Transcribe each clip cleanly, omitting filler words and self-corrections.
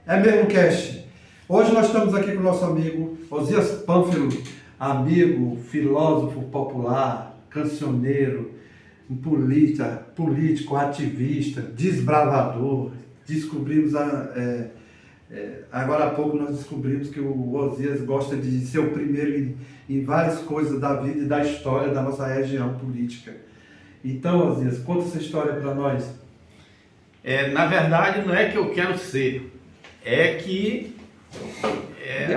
É mesmo, Cash. Hoje nós estamos aqui com o nosso amigo Osias Pânfilo, amigo, filósofo popular, cancioneiro, um político, ativista, desbravador. Descobrimos, agora há pouco nós descobrimos que o Osias gosta de ser o primeiro em várias coisas da vida e da história da nossa região política. Então, Osias, conta essa história para nós. Na verdade, não é que eu quero ser, é que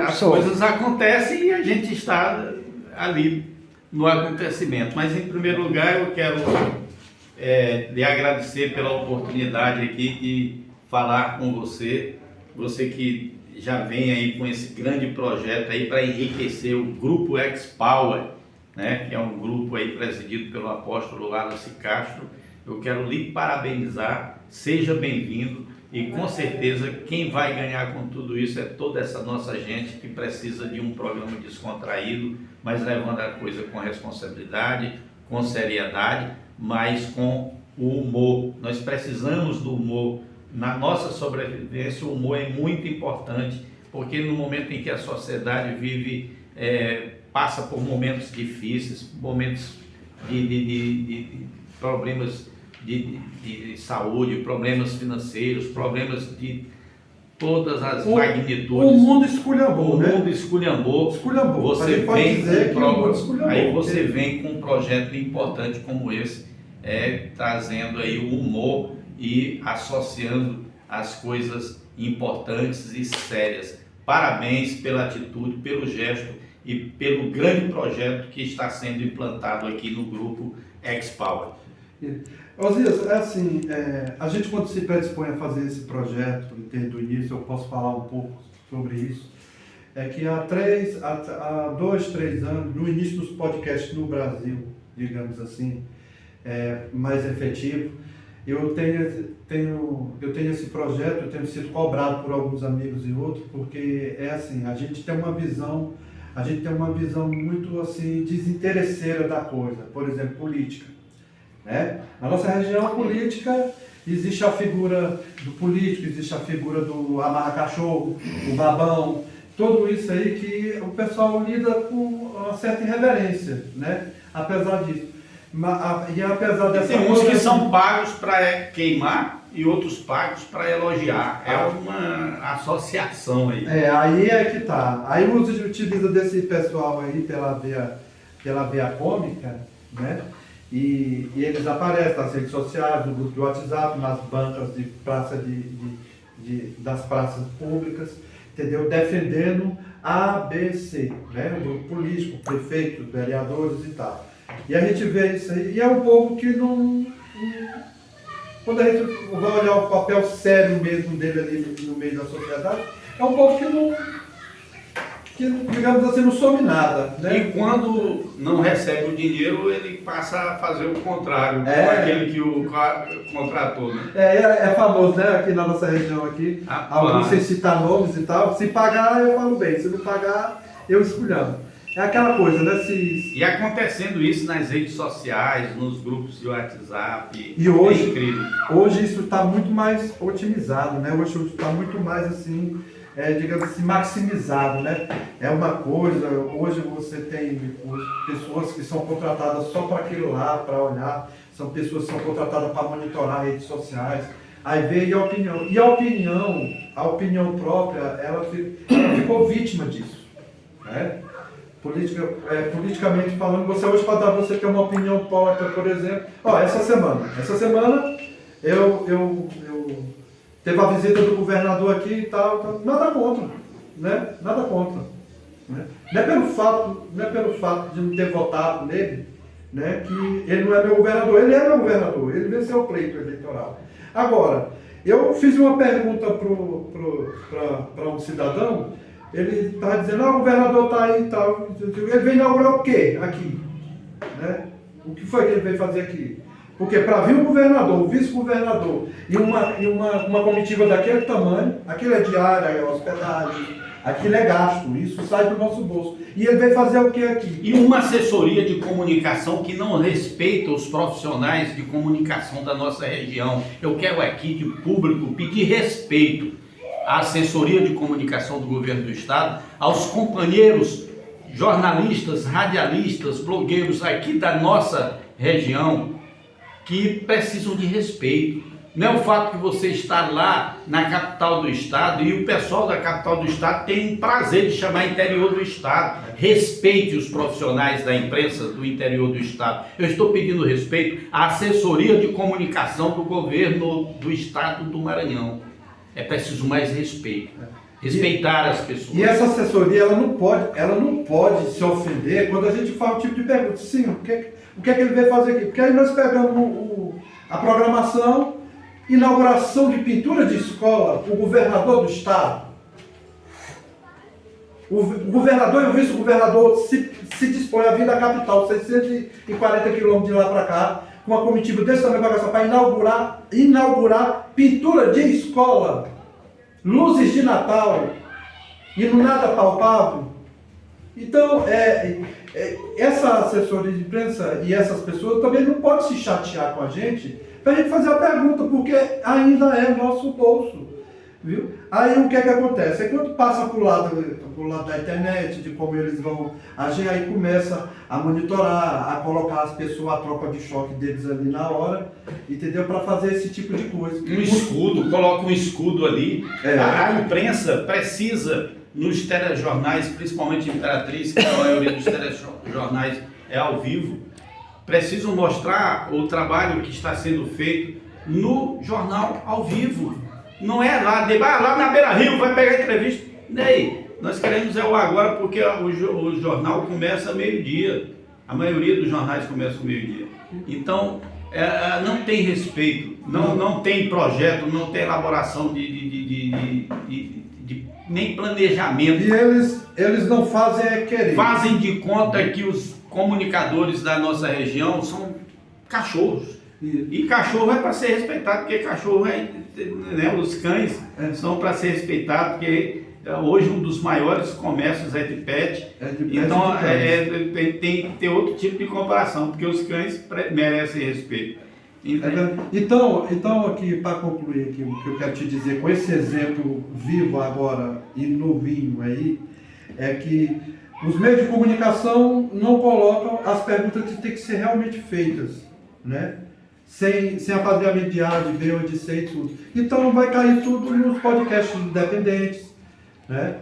as coisas acontecem e a gente está ali no acontecimento. Mas, em primeiro lugar, eu quero lhe agradecer pela oportunidade aqui de falar com você, você que já vem aí com esse grande projeto aí para enriquecer o Grupo X-Power, né, que é um grupo aí presidido pelo apóstolo Wallace Castro. Eu quero lhe parabenizar, seja bem-vindo e com certeza quem vai ganhar com tudo isso é toda essa nossa gente que precisa de um programa descontraído, mas levando a coisa com responsabilidade, com seriedade, mas com o humor. Nós precisamos do humor. Na nossa sobrevivência, o humor é muito importante, porque no momento em que a sociedade vive, passa por momentos difíceis, momentos de problemas de saúde, problemas financeiros, problemas de todas as magnitudes. O mundo esculhambou, né? O mundo esculhambou. Você vem com um projeto importante como esse, trazendo aí o humor e associando as coisas importantes e sérias. Parabéns pela atitude, pelo gesto e pelo grande projeto que está sendo implantado aqui no Grupo X-Power. Osias, assim, a gente quando se predispõe a fazer esse projeto, desde o início, eu posso falar um pouco sobre isso, é que há 2, 3 anos, no início dos podcasts no Brasil, digamos assim, mais efetivo, eu tenho esse projeto, eu tenho sido cobrado por alguns amigos e outros, porque assim, a gente tem uma visão muito assim desinteresseira da coisa, por exemplo, política, né? Na nossa região política existe a figura do político, existe a figura do amarra-cachorro, o babão, tudo isso aí que o pessoal lida com uma certa irreverência, né? Apesar disso. E apesar dessa tem uns que são pagos para queimar e outros pagos para elogiar. É uma associação aí. Aí é que tá. Aí utiliza desse pessoal aí pela via cômica, né? E eles aparecem nas redes sociais, no grupo de WhatsApp, nas bancas de praça das praças públicas, entendeu? Defendendo A, B, C, né? O grupo político, prefeitos, vereadores e tal. E a gente vê isso aí, e é um povo que não... Quando a gente vai olhar o papel sério mesmo dele ali no meio da sociedade, é um povo que digamos assim, não some nada, né? E quando não recebe o dinheiro, ele passa a fazer o contrário, com aquele que o contratou, né? É famoso, né? Aqui na nossa região aqui, alguns sem citar nomes e tal, se pagar eu falo bem, se não pagar eu esculhambo. É aquela coisa, né? E acontecendo isso nas redes sociais, nos grupos de WhatsApp, e hoje, é incrível. Hoje isso está muito mais otimizado, né? Hoje está muito mais assim, digamos assim, maximizado, né? É uma coisa, hoje você tem pessoas que são contratadas só para aquilo lá, para olhar, são pessoas que são contratadas para monitorar redes sociais, aí veio a opinião. E a opinião própria, ela ficou vítima disso, né? Politicamente falando, você tem uma opinião própria, por exemplo. Essa semana eu teve a visita do governador aqui e tal, nada contra, né? Nada contra, né? Não é pelo fato de não ter votado nele, né, que ele não é meu governador, ele é meu governador, ele venceu o pleito eleitoral. Agora, eu fiz uma pergunta para um cidadão. Ele estava dizendo, o governador está aí e tal. Ele veio inaugurar o quê aqui? Né? O que foi que ele veio fazer aqui? Porque para vir o governador, o vice-governador e uma comitiva daquele tamanho, aquilo é diária, é hospedagem, aquilo é gasto, isso sai do nosso bolso. E ele veio fazer o que aqui? E uma assessoria de comunicação que não respeita os profissionais de comunicação da nossa região. Eu quero aqui de público pedir respeito. à assessoria de comunicação do governo do estado, aos companheiros jornalistas, radialistas, blogueiros aqui da nossa região que precisam de respeito. Não é o fato que você está lá na capital do estado e o pessoal da capital do estado tem um prazer de chamar interior do estado. Respeite os profissionais da imprensa do interior do estado. Eu estou pedindo respeito à assessoria de comunicação do governo do estado do Maranhão. É preciso mais respeito. Respeitar as pessoas. E essa assessoria, ela não pode se ofender quando a gente faz o tipo de pergunta. Sim, o que é que ele veio fazer aqui? Porque aí nós pegamos a programação, inauguração de pintura de escola, o governador do estado. O governador e o vice-governador se dispõem a vir da capital, 640 quilômetros de lá para cá, com uma comitiva desse tamanho para inaugurar pintura de escola, luzes de Natal, e no nada palpável. Então, essa assessoria de imprensa e essas pessoas também não podem se chatear com a gente para a gente fazer a pergunta, porque ainda é nosso bolso, viu? Aí o que é que acontece? É quando passa para o lado da internet, de como eles vão agir, aí começa a monitorar, a colocar as pessoas, a tropa de choque deles ali na hora, entendeu? Para fazer esse tipo de coisa. Um escudo, coloca um escudo ali. A imprensa precisa, nos telejornais, principalmente Imperatriz, que a maioria dos telejornais é ao vivo, precisam mostrar o trabalho que está sendo feito no jornal ao vivo. Não é lá na Beira Rio, vai pegar entrevista. Daí, nós queremos o agora porque o jornal começa meio-dia. A maioria dos jornais começa meio-dia. Então, não tem respeito, não tem projeto, não tem elaboração nem planejamento. E eles não fazem querer. Fazem de conta que os comunicadores da nossa região são cachorros. E cachorro é para ser respeitado, porque cachorro os cães são para ser respeitados, porque hoje um dos maiores comércios é de pet. Então tem que ter outro tipo de comparação, porque os cães merecem respeito. Então aqui, para concluir aqui, o que eu quero te dizer com esse exemplo vivo agora e novinho aí, é que os meios de comunicação não colocam as perguntas que têm que ser realmente feitas, né? Sem avaliamento de A, de B ou de C e tudo. Então vai cair tudo nos podcasts independentes, né?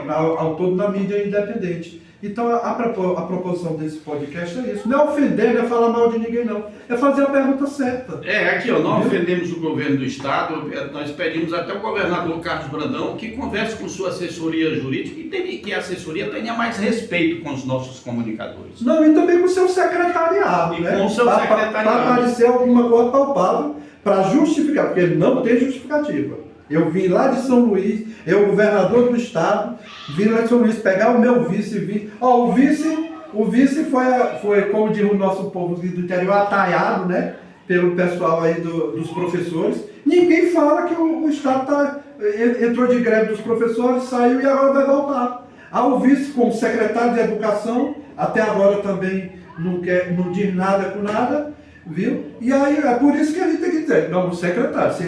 Ao todo na mídia independente. Então a proposição desse podcast é isso. Não é ofender, não é falar mal de ninguém, não. É fazer a pergunta certa. Aqui, não ofendemos o governo do estado. Nós pedimos até o governador Carlos Brandão que converse com sua assessoria jurídica e que a assessoria tenha mais respeito com os nossos comunicadores. Não, e também com o seu secretariado, né? Com o seu secretariado. Para aparecer alguma coisa palpável para justificar, porque não tem justificativa. Eu vim lá de São Luís, o governador do estado, vim lá de São Luís pegar o meu vice. O vice foi, como diz o nosso povo do interior, atalhado, né? Pelo pessoal aí dos professores. Ninguém fala que o estado entrou de greve dos professores, saiu e agora vai voltar. O vice, como secretário de educação, até agora também não diz nada com nada. Viu? E aí é por isso que a gente tem que dizer, não, o secretário, se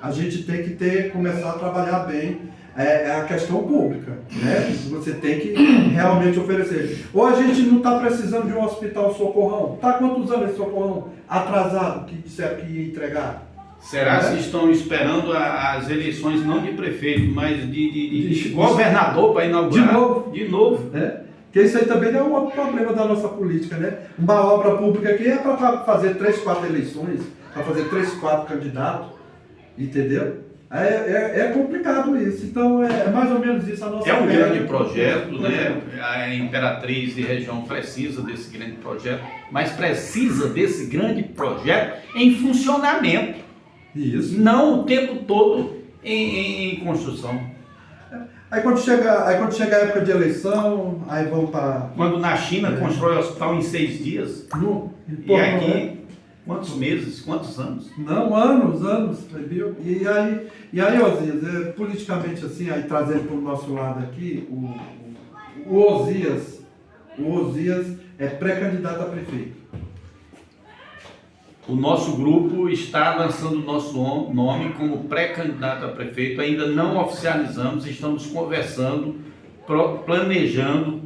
a gente tem que começar a trabalhar bem a questão pública, né? Você tem que realmente oferecer. Ou a gente não está precisando de um hospital Socorrão. Está há quantos anos esse Socorrão atrasado que disseram que ia entregar? Será se estão esperando as eleições não de prefeito, mas de governador para inaugurar? De novo. Porque isso aí também é um outro problema da nossa política, né? Uma obra pública aqui é para fazer 3, 4 eleições, para fazer 3, 4 candidatos, entendeu? É complicado isso. Então é mais ou menos isso a nossa É um grande projeto, né? A Imperatriz e região precisa desse grande projeto, mas precisa desse grande projeto em funcionamento. Isso. Não o tempo todo em construção. Aí quando chega a época de eleição, aí vão para... Quando na China constrói o hospital em 6 dias, e aqui, quantos meses, quantos anos? Não, anos, viu? E aí Osias, politicamente assim, aí trazendo para o nosso lado aqui, o Osias é pré-candidato a prefeito. o nosso grupo está lançando o nosso nome como pré-candidato a prefeito. Ainda não oficializamos, estamos conversando, planejando,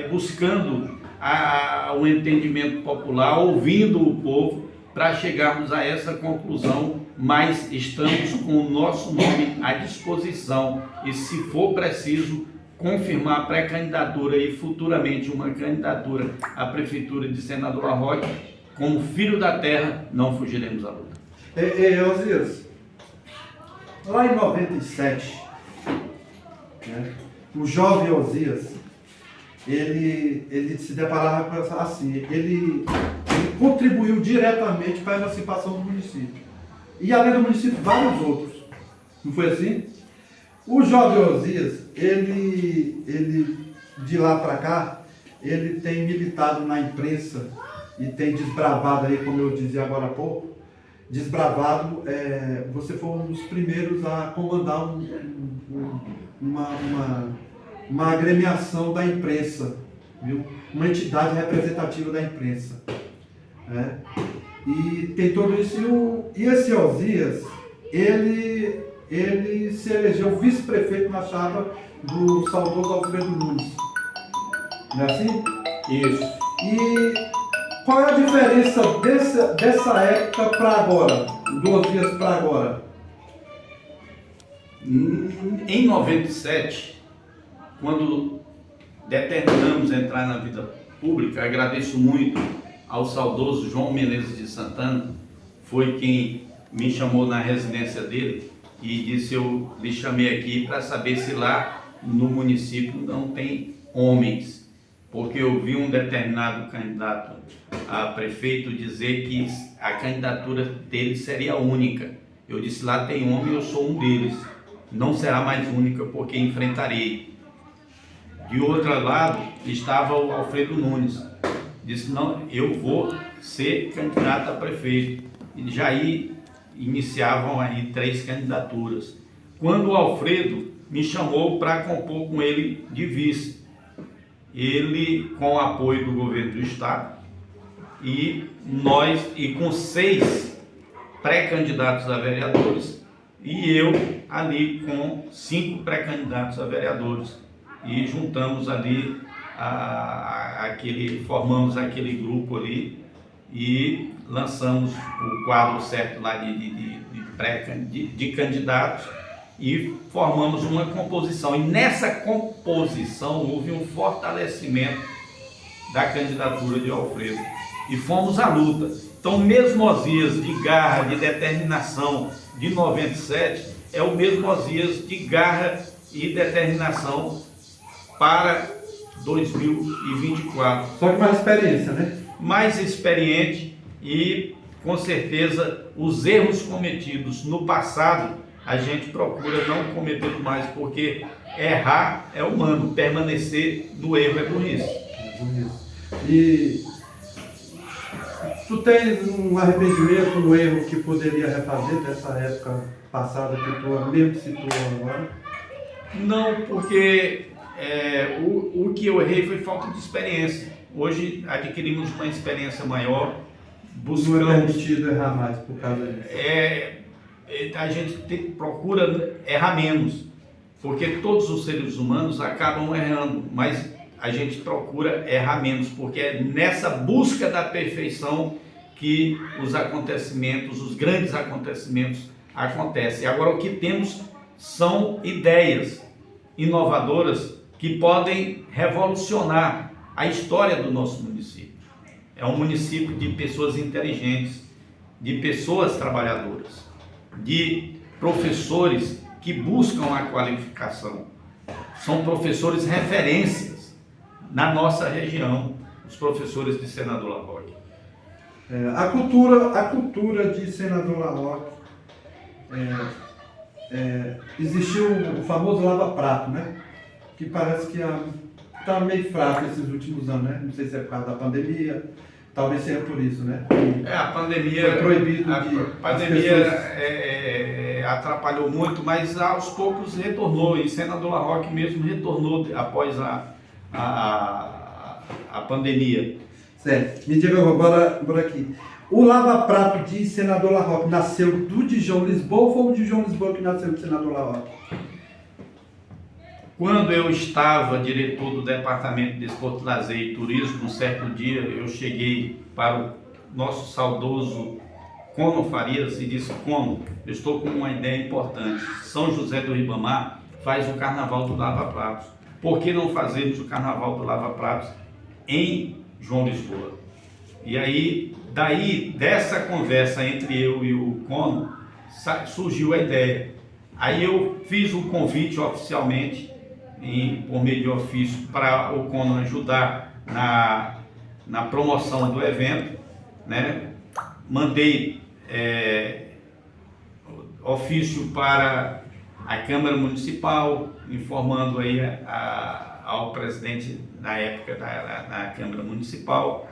buscando o entendimento popular, ouvindo o povo, para chegarmos a essa conclusão, mas estamos com o nosso nome à disposição e, se for preciso, confirmar a pré-candidatura e futuramente uma candidatura à prefeitura de Senador Arroque, como filho da terra, não fugiremos à luta. Osias, lá em 97, né, o jovem Osias, ele se deparava com assim, ele contribuiu diretamente para a emancipação do município. E além do município, vários outros. Não foi assim? O jovem Osias, ele de lá para cá, ele tem militado na imprensa e tem desbravado aí, como eu dizia agora há pouco, você foi um dos primeiros a comandar uma agremiação da imprensa, viu? Uma entidade representativa da imprensa. Né? E tem tudo isso. E esse Osias, ele se elegeu vice-prefeito na chapa do saudoso Alfredo Nunes. Não é assim? Isso. E qual é a diferença dessa época para agora, do Osias para agora? Em 97, quando determinamos entrar na vida pública, agradeço muito ao saudoso João Menezes de Santana, foi quem me chamou na residência dele e disse: eu lhe chamei aqui para saber se lá no município não tem homens, porque eu vi um determinado candidato a prefeito dizer que a candidatura dele seria única. Eu disse: lá tem homem, eu sou um deles, não será mais única porque enfrentarei. De outro lado estava o Alfredo Nunes, disse: não, eu vou ser candidato a prefeito. E já iniciavam aí 3 candidaturas. Quando o Alfredo me chamou para compor com ele de vice, ele com o apoio do governo do estado e com 6 pré-candidatos a vereadores e eu ali com 5 pré-candidatos a vereadores, e juntamos ali formamos aquele grupo ali e lançamos o quadro certo lá de candidatos e formamos uma composição. E nessa composição houve um fortalecimento da candidatura de Alfredo e fomos à luta. Então, mesmo Osias de garra, de determinação de 97 é o mesmo Osias de garra e determinação para 2024. Só que mais experiência, né? Mais experiente e, com certeza, os erros cometidos no passado, a gente procura não cometer mais, porque errar é humano, permanecer no erro é burrice. E tu tens um arrependimento no erro que poderia refazer dessa época passada que tu mesmo citou agora? Não, porque o que eu errei foi falta de experiência. Hoje adquirimos uma experiência maior, buscamos... Não é permitido errar mais por causa disso. A gente procura errar menos, porque todos os seres humanos acabam errando, mas a gente procura errar menos, porque é nessa busca da perfeição que os acontecimentos, os grandes acontecimentos acontecem. Agora, o que temos são ideias inovadoras que podem revolucionar a história do nosso município. É um município de pessoas inteligentes, de pessoas trabalhadoras, de professores que buscam a qualificação. São professores referências na nossa região, os professores de Senador Larroque. A cultura de Senador Larroque, existiu o famoso lava-prato, né? Que parece que está meio fraco esses últimos anos, né? Não sei se é por causa da pandemia, talvez seja por isso, né? A pandemia foi proibido atrapalhou muito, mas aos poucos retornou, e Senador Larroque mesmo retornou após a pandemia. Certo. Me diga agora aqui, O Lava Prato de Senador La Rocque nasceu do João Lisboa ou foi o de João Lisboa que nasceu do Senador La Rocque? Quando eu estava diretor do Departamento de Desporto, Lazer e Turismo, um certo dia eu cheguei para o nosso saudoso Cono Farias e disse: Cono, eu estou com uma ideia importante. São José do Ribamar faz o Carnaval do Lava Pratos. Por que não fazermos o Carnaval do Lava Pratos em João Lisboa? E aí, dessa conversa entre eu e o Cono, surgiu a ideia. Aí eu fiz um convite oficialmente, por meio de ofício, para o Cono ajudar na promoção do evento, né? Mandei ofício para a Câmara Municipal, informando aí ao presidente na época da Câmara Municipal.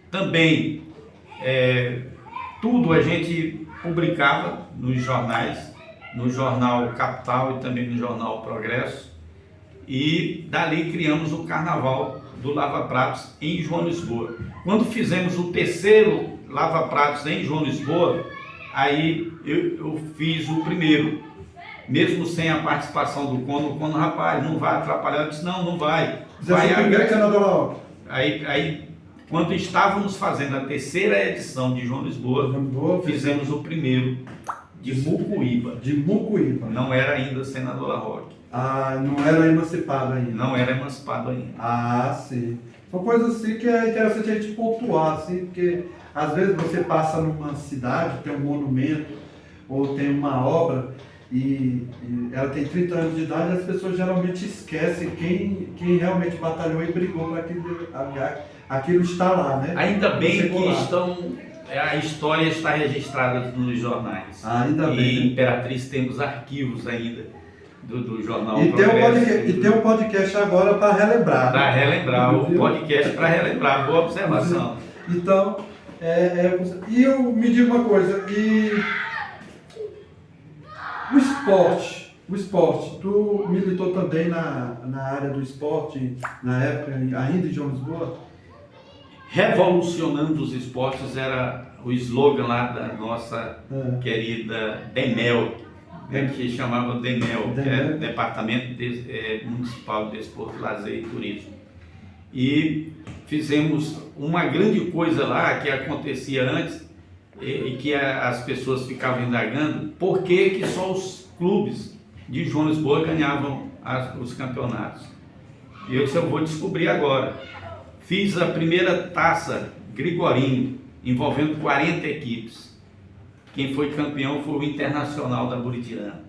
Também tudo a gente publicava nos jornais, no Jornal Capital e também no Jornal Progresso, e dali criamos o Carnaval do Lava Pratos em João Lisboa. Quando fizemos o terceiro Lava Pratos em João Lisboa, aí eu fiz o primeiro, mesmo sem a participação do Cono. O Cono, rapaz, não vai atrapalhar. Eu disse: não vai. Aí, quando estávamos fazendo a terceira edição de João Lisboa, fizemos o primeiro de Mucuíba. De Mucuíba. Não era ainda Senador La Rocque. Ah, não era emancipado ainda. Não era emancipado ainda. Ah, sim. São coisas assim que é interessante a gente pontuar, assim, porque às vezes você passa numa cidade, tem um monumento ou tem uma obra e ela tem 30 anos de idade, as pessoas geralmente esquecem quem realmente batalhou e brigou para aquilo estar lá, né? Ainda bem que a história está registrada nos jornais. Ainda bem. E em Imperatriz temos arquivos ainda do jornal. E tem um podcast agora para relembrar. Para relembrar, o podcast para relembrar. Boa observação. Então, e eu me digo uma coisa, e o esporte, tu militou também na área do esporte, na época, ainda em João Lisboa? Revolucionando os esportes era o slogan lá da nossa querida DEMEL, que chamava DEMEL, que é Departamento Municipal de Desporto, Lazer e Turismo. E fizemos uma grande coisa lá que acontecia antes e que as pessoas ficavam indagando: por que só os clubes de João Lisboa ganhavam os campeonatos? E eu disse: eu vou descobrir agora. Fiz a primeira taça Grigorino, envolvendo 40 equipes. Quem foi campeão foi o Internacional da Buritirana.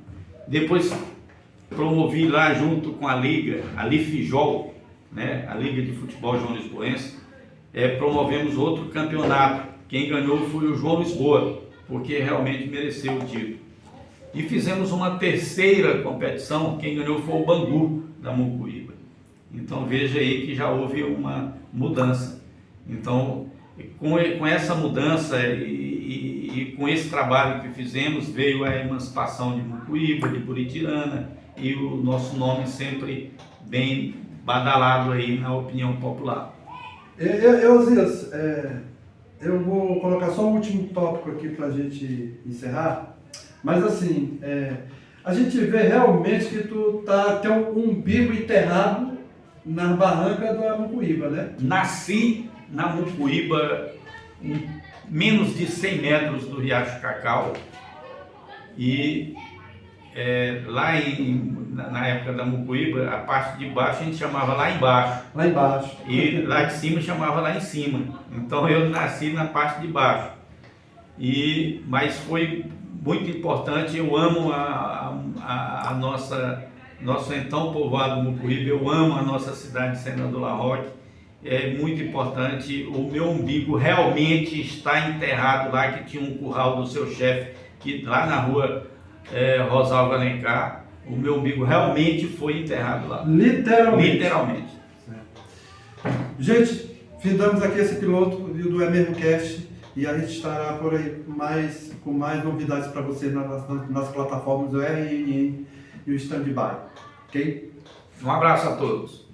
Depois promovi lá junto com a Liga, a Lifijol, né, a Liga de Futebol João Lisboense, promovemos outro campeonato. Quem ganhou foi o João Lisboa, porque realmente mereceu o título. E fizemos uma terceira competição, quem ganhou foi o Bangu, da Mucuíba. Então veja aí que já houve uma mudança. Então, com essa mudança e com esse trabalho que fizemos, veio a emancipação de Mucuíba, de Buritirana, e o nosso nome sempre bem badalado aí na opinião popular. Osias, eu vou colocar só um último tópico aqui para a gente encerrar, mas assim, a gente vê realmente que tu tem um umbigo enterrado na barranca da Mucuíba, né? Nasci na Mucuíba, menos de 100 metros do Riacho Cacau, e lá na época da Mucuíba, a parte de baixo a gente chamava lá embaixo. Lá embaixo. E lá de cima chamava lá em cima. Então eu nasci na parte de baixo. Mas foi muito importante. Eu amo a nosso então povoado Mucuíba, eu amo a nossa cidade de Senador La Rocque. É muito importante. O meu umbigo realmente está enterrado lá, que tinha um curral do seu chefe, que lá na rua Rosalvo Alencar, o meu umbigo realmente foi enterrado lá. Literalmente. Gente, findamos aqui esse piloto do É Mesmo Cast, e a gente estará por aí com mais novidades para você nas plataformas do RNN e o Standby. Ok? Um abraço a todos.